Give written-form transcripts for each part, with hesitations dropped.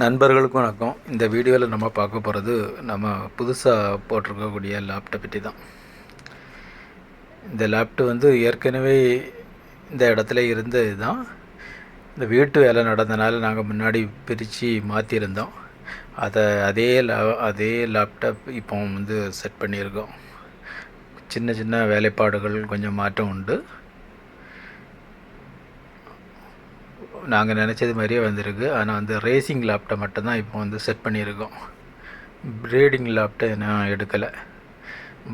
நண்பர்களுக்கு வணக்கம். இந்த வீடியோவில் நம்ம பார்க்க போகிறது நம்ம புதுசாக போட்டிருக்கக்கூடிய லேப்டாப் பற்றி தான். இந்த லேப்டாப் வந்து ஏற்கனவே இந்த இடத்துல இருந்தது தான். இந்த வீட்டு வேலை நடந்தனால நாங்கள் முன்னாடி பிரித்து மாற்றியிருந்தோம். அதே லேப்டாப் இப்போ வந்து செட் பண்ணியிருக்கோம். சின்ன சின்ன வேலைப்பாடுகள் கொஞ்சம் மாற்றம் உண்டு. நாங்கள் நினச்சது மாதிரியே வந்திருக்கு. ஆனால் வந்து ரேசிங் லேப்டாப் மட்டும்தான் இப்போ வந்து செட் பண்ணியிருக்கோம். ப்ரீடிங் லேப்டாப் நான் எடுக்கலை.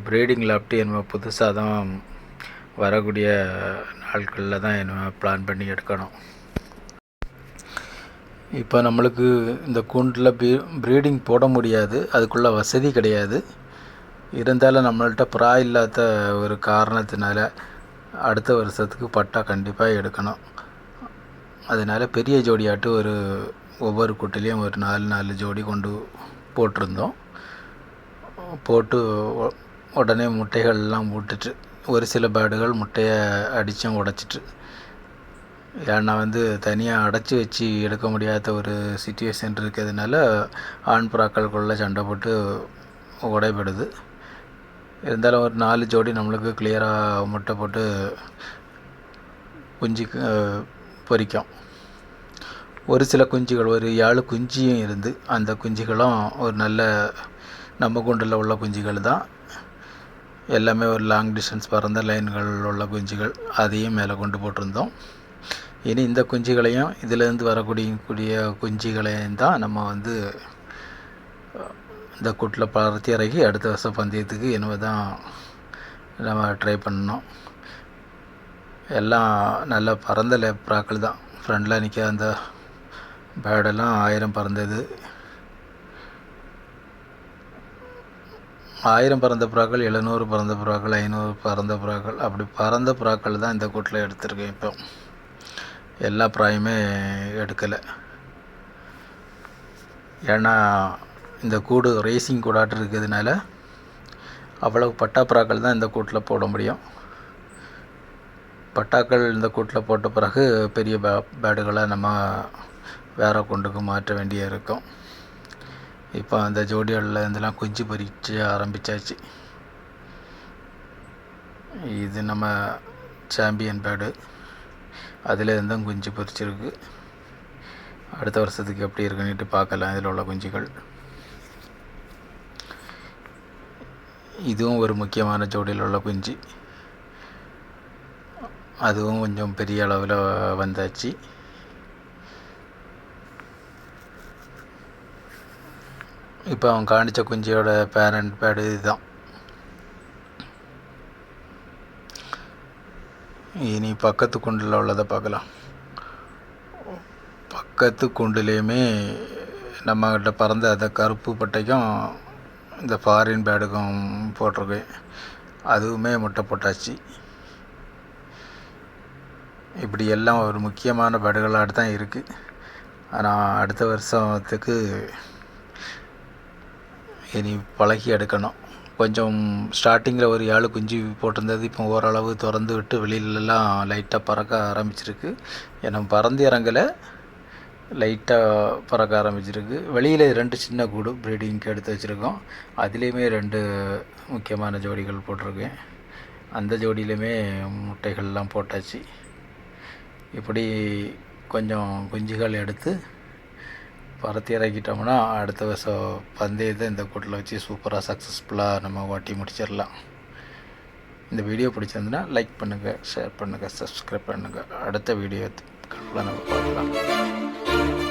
ப்ரீடிங் லேப்டாப் என்ன புதுசாக தான் வரக்கூடிய நாட்களில் தான் என்ன பிளான் பண்ணி எடுக்கணும். இப்போ நம்மளுக்கு இந்த கூண்டில் ப்ரீடிங் போட முடியாது, அதுக்குள்ள வசதி கிடையாது. இருந்தாலும் நம்மள்கிட்ட ப்ரா இல்லாத ஒரு காரணத்தினால அடுத்த வருஷத்துக்கு பட்டா கண்டிப்பாக எடுக்கணும். அதனால் பெரிய ஜோடியாட்டு ஒவ்வொரு கூட்டிலையும் ஒரு 4 ஜோடி கொண்டு போட்டிருந்தோம். போட்டு உடனே முட்டைகள்லாம் விட்டுட்டு ஒரு சில பேர்டுகள் முட்டையை அடித்தும் உடைச்சிட்டு, ஏன்னா வந்து தனியாக அடைச்சி வச்சு எடுக்க முடியாத ஒரு சிச்சுவேஷன் இருக்கிறதுனால ஆண் புறாக்களுக்குள்ளே சண்டை போட்டு உடைபடுது. இருந்தாலும் ஒரு 4 ஜோடி நம்மளுக்கு கிளியராக முட்டை போட்டு குஞ்சு பொரிக்கும். ஒரு சில குஞ்சுகள் ஒரு 7 குஞ்சியும் இருந்து, அந்த குஞ்சுகளும் ஒரு நல்ல நம்ம கூண்டில் உள்ள குஞ்சுகள் தான். எல்லாமே ஒரு லாங் டிஸ்டன்ஸ் பறந்த லைன்கள் உள்ள குஞ்சுகள். அதையும் மேலே கொண்டு போட்டிருந்தோம். இனி இந்த குஞ்சுகளையும் இதிலேருந்து வரக்கூடிய குஞ்சுகளையும் தான் நம்ம வந்து இந்த கூட்டில் பறத்தி இறக்கி அடுத்த வருஷம் பந்தயத்துக்கு என்னவோ தான் நம்ம ட்ரை பண்ணோம். எல்லாம் நல்ல பறந்த லேப்ராக்கள் தான். ஃப்ரெண்டில் நிற்க அந்த பேர்டெல்லாம் 1000 பறந்தது. 1000 பறந்த புறாக்கள், 700 பறந்த புறாக்கள், 500 பறந்த புறாக்கள், அப்படி பறந்த புறாக்கள் தான் இந்த கூட்டில் எடுத்திருக்கேன். இப்போ எல்லா புறாயுமே எடுக்கலை. ஏன்னா இந்த கூடு ரேசிங் கூடாட்டு இருக்கிறதுனால அவ்வளவு பட்டா புறாக்கள் தான் இந்த கூட்டில் போட முடியும். பட்டாக்கள் இந்த கூட்டில் போட்ட பிறகு பெரிய பேர்டுகளை நம்ம வேறு கூண்டுக்கு மாற்ற வேண்டிய இருக்கும். இப்போ அந்த ஜோடிகளில் இருந்தெல்லாம் குஞ்சு பொரிக்க ஆரம்பித்தாச்சு. இது நம்ம சாம்பியன் பேர்டு, அதில் இருந்தும் குஞ்சு பொரிச்சிருக்கு. அடுத்த வருஷத்துக்கு எப்படி இருக்குன்னுட்டு பார்க்கலாம் இதில் உள்ள குஞ்சுகள். இதுவும் ஒரு முக்கியமான ஜோடியில் உள்ள குஞ்சு. அதுவும் கொஞ்சம் பெரிய அளவில் வந்தாச்சு. இப்போ அவன் காணிச்ச குஞ்சியோட பேரண்ட் பேர்டு இதுதான். இனி பக்கத்து குண்டில் உள்ளதை பார்க்கலாம். பக்கத்து குண்டுலேயுமே நம்மகிட்ட பறந்த அந்த கருப்பு பட்டைக்கும் இந்த ஃபாரின் பேர்டுக்கும் போட்டிருக்கேன். அதுவுமே முட்டை போட்டாச்சு. இப்படி எல்லாம் ஒரு முக்கியமான பேர்டுகளாக தான் இருக்குது. ஆனால் அடுத்த வருஷத்துக்கு இனி பழகி எடுக்கணும். கொஞ்சம் ஸ்டார்டிங்கில் ஒரு 7 குஞ்சு போட்டிருந்தது. இப்போ ஓரளவு திறந்து விட்டு வெளியிலலாம் லைட்டாக பறக்க ஆரம்பிச்சிருக்கு. ஏன்னா பறந்து இறங்கலை, லைட்டாக பறக்க ஆரம்பிச்சிருக்கு. வெளியில் 2 சின்ன கூடு ப்ரீடிங்க்கு எடுத்து வச்சுருக்கோம். அதுலேயுமே 2 முக்கியமான ஜோடிகள் போட்டிருக்கேன். அந்த ஜோடியிலுமே முட்டைகள்லாம் போட்டாச்சு. இப்படி கொஞ்சம் குஞ்சுகள் எடுத்து பறத்தி இறக்கிட்டோம்னா அடுத்த வருஷம் பந்தயத்தை இந்த கூட்டில் வச்சு சூப்பராக சக்ஸஸ்ஃபுல்லாக நம்ம ஓட்டி முடிச்சிடலாம். இந்த வீடியோ பிடிச்சிருந்துன்னா லைக் பண்ணுங்கள், ஷேர் பண்ணுங்கள், சப்ஸ்கிரைப் பண்ணுங்கள். அடுத்த வீடியோவில் நம்ம பார்க்கலாம்.